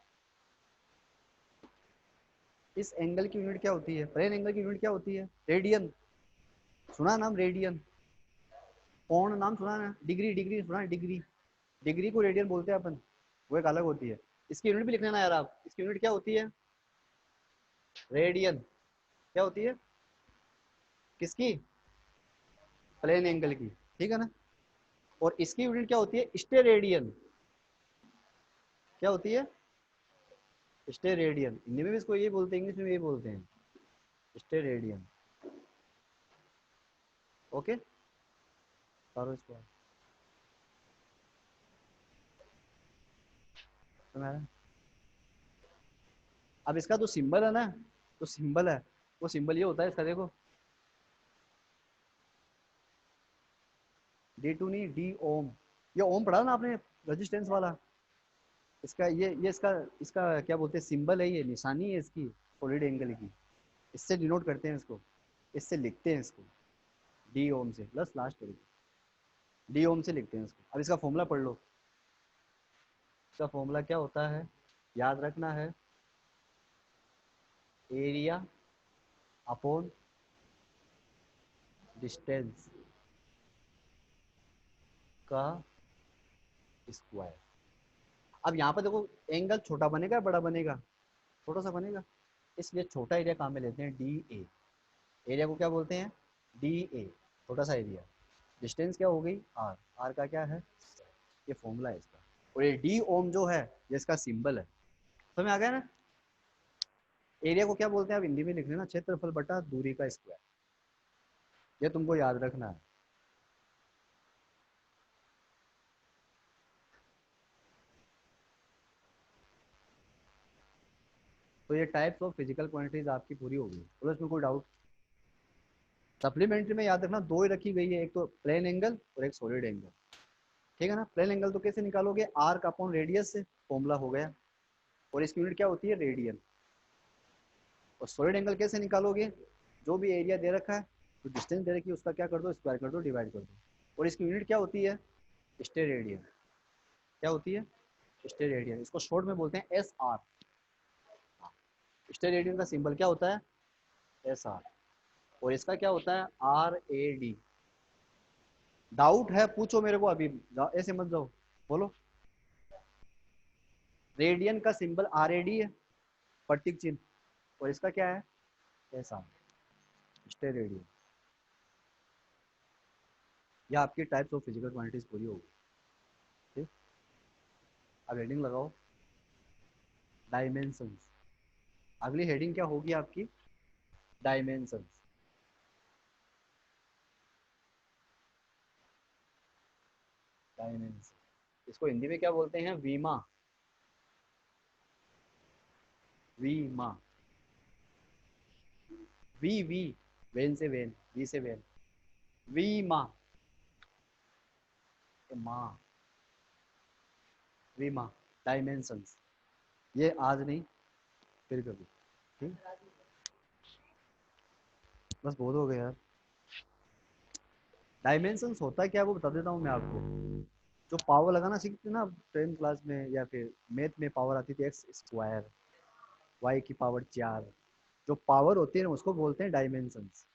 इस एंगल की यूनिट क्या होती है? प्लेन एंगल की यूनिट क्या होती है? रेडियन। सुना नाम रेडियन? कोण नाम सुना ना? डिग्री, डिग्री सुना है? डिग्री, डिग्री को रेडियन बोलते हैं अपन, वो एक अलग होती है। इसकी यूनिट भी लिख लेना यार आप। इसकी यूनिट क्या होती है? रेडियन। क्या होती है? किसकी? प्लेन एंगल की, ठीक है ना। और इसकी यूनिट क्या होती है? स्टेरेडियन। क्या होती है? स्टेरेडियन। हिंदी में भी इसको यही बोलते हैं, इंग्लिश में भी यही बोलते हैं, स्टेरेडियन। ओके, करो इसको। तुम्हारा अब इसका जो सिंबल है ना, तो सिंबल है, वो सिंबल ये होता है इसका, देखो, D2 नहीं, डी ओम। ये ओम पढ़ा ना आपने, रेजिस्टेंस वाला। इसका ये इसका इसका क्या बोलते हैं? सिंबल है, ये निशानी है इसकी, सॉलिड एंगल की। इससे डिनोट करते हैं इसको, इससे लिखते हैं इसको, डी ओम से, प्लस लास्ट करेंगे, डी ओम से लिखते हैं इसको। अब इसका फॉर्मूला पढ़ लो। इसका फॉर्मूला क्या होता है? याद रखना है, एरिया अपॉन डिस्टेंस का स्क्वायर। अब यहाँ पर देखो, एंगल छोटा बनेगा बड़ा बनेगा? छोटा सा बनेगा, इसलिए छोटा एरिया काम में लेते हैं, डी ए। एरिया को क्या बोलते हैं? डी ए, छोटा सा एरिया। डिस्टेंस क्या हो गई? आर। आर का क्या है? ये फॉर्मूला है इसका। और ये डी ओम जो है, ये इसका सिंबल है। समझ में आ गया ना? एरिया को क्या बोलते हैं? आप हिंदी में लिख लेना, क्षेत्रफल बटा दूरी का स्क्वायर। ये तुमको याद रखना है। तो ये टाइप्स ऑफ फिजिकल क्वांटिटीज आपकी पूरी होगी। बोलो इसमें कोई डाउट? सप्लीमेंट्री में याद रखना, दो ही रखी गई है, एक तो प्लेन एंगल और एक सॉलिड एंगल। ठीक है ना? प्लेन एंगल तो कैसे निकालोगे? आर्क अपॉन रेडियस से, फॉर्मूला हो गया। और इसकी यूनिट क्या होती है? रेडियन। और सॉलिड एंगल कैसे निकालोगे? जो भी एरिया दे रखा है, जो डिस्टेंस दे रखी है, उसका क्या कर दो? स्क्वायर कर दो, डिवाइड कर दो। और इसकी यूनिट क्या होती है? स्टेरेडियन। क्या होती है? स्टेरेडियन। इसको शॉर्ट में बोलते हैं एस आर। स्टेरेडियन का सिंबल क्या होता है? S R. और इसका क्या होता है? R A D. डाउट है पूछो मेरे को अभी, ऐसे मत जाओ, बोलो। रेडियन का सिंबल आर ए डी है, प्रतीक चिन्ह। और इसका क्या है? S R, steradian. यह आपकी टाइप्स ऑफ फिजिकल क्वांटिटीज पूरी होगी। ठीक, अब हेडिंग लगाओ, डायमेंशंस। अगली हेडिंग क्या होगी आपकी? डायमेंशंस। डायमेंशन। इसको हिंदी में क्या बोलते हैं? वीमा। वीमा। वी वेन से वेन, वी से वेन, वीमा। माँ, वीमा। डायमेंशंस। ये आज नहीं, फिर कभी। ठीक, बस बहुत हो गया यार। डायमेंशंस होता क्या है वो बता देता हूँ मैं आपको। जो पावर लगाना सीखते ना 10th क्लास में, या फिर मैथ में पावर आती थी एक्स स्क्वायर, वाई की पावर 4, जो पावर होती है ना उसको बोलते हैं डायमेंशंस।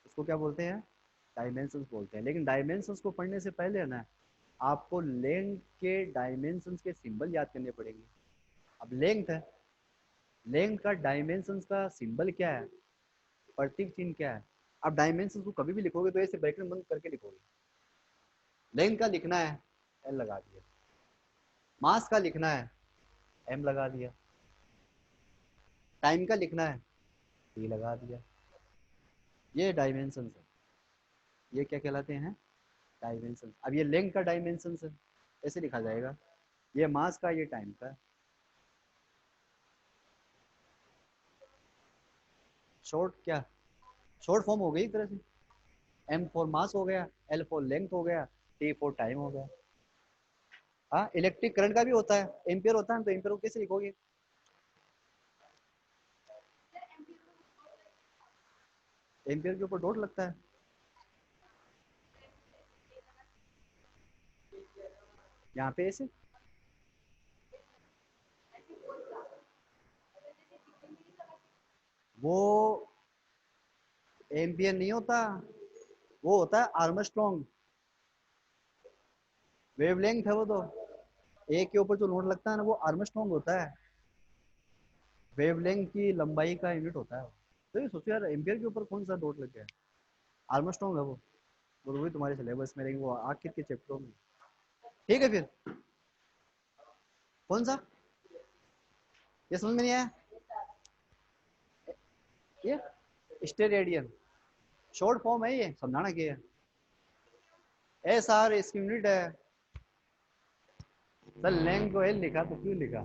उसको क्या बोलते हैं? डायमेंशंस बोलते हैं। लेकिन डायमेंशंस को पढ़ने से पहले है ना, आपको लेंथ के डायमेंशंस के सिंबल याद करने पड़ेंगे। अब लेंथ है, लेंथ का डायमेंशंस का सिंबल क्या है, प्रतीक चिन्ह क्या है? आप डायमेंशंस को कभी भी लिखोगे तो ऐसे ब्रैकेट बंद करके लिखोगे। लेंथ का लिखना है, एल लगा दिया। मास का लिखना है, एम लगा दिया। टाइम का लिखना है, टी लगा दिया। ये डायमेंशंस है। ये क्या कहलाते हैं? डायमेंशंस। अब ये लेंथ का डायमेंशंस है, ऐसे लिखा जाएगा। ये मास का, ये टाइम का। शॉर्ट क्या, शॉर्ट फॉर्म हो गई एक तरह से। एम फॉर मास हो गया, एल फॉर लेंथ हो गया, टी फॉर टाइम हो गया। हाँ, इलेक्ट्रिक करंट का भी होता है, एम्पियर होता है, तो एम्पियर को कैसे लिखोगे? एम्पियर के ऊपर डॉट लगता है। यहाँ पे ऐसे। वो एम्पियर नहीं होता, वो होता है आर्मस्ट्रॉन्ग। वेवलेंथ है वो तो। ए के ऊपर जो नोट लगता है ना वो आर्मस्ट्रॉन्ग होता है। वेवलेंथ की लंबाई का यूनिट होता है। तो ये सोचो यार, एम्पियर के ऊपर कौन सा डॉट लग गया है? आर्मस्ट्रॉन्ग है वो भी तुम्हारे सिलेबस में रहेगी, वो आखिर के चैप्टरों में। ठीक है फिर, कौन सा? ये समझ में नहीं आया? ये स्टेरेडियन शॉर्ट फॉर्म है, ये समझाना क्या है। एस आर इसकी यूनिट है। सर लेंथ को एल लिखा तो क्यों लिखा?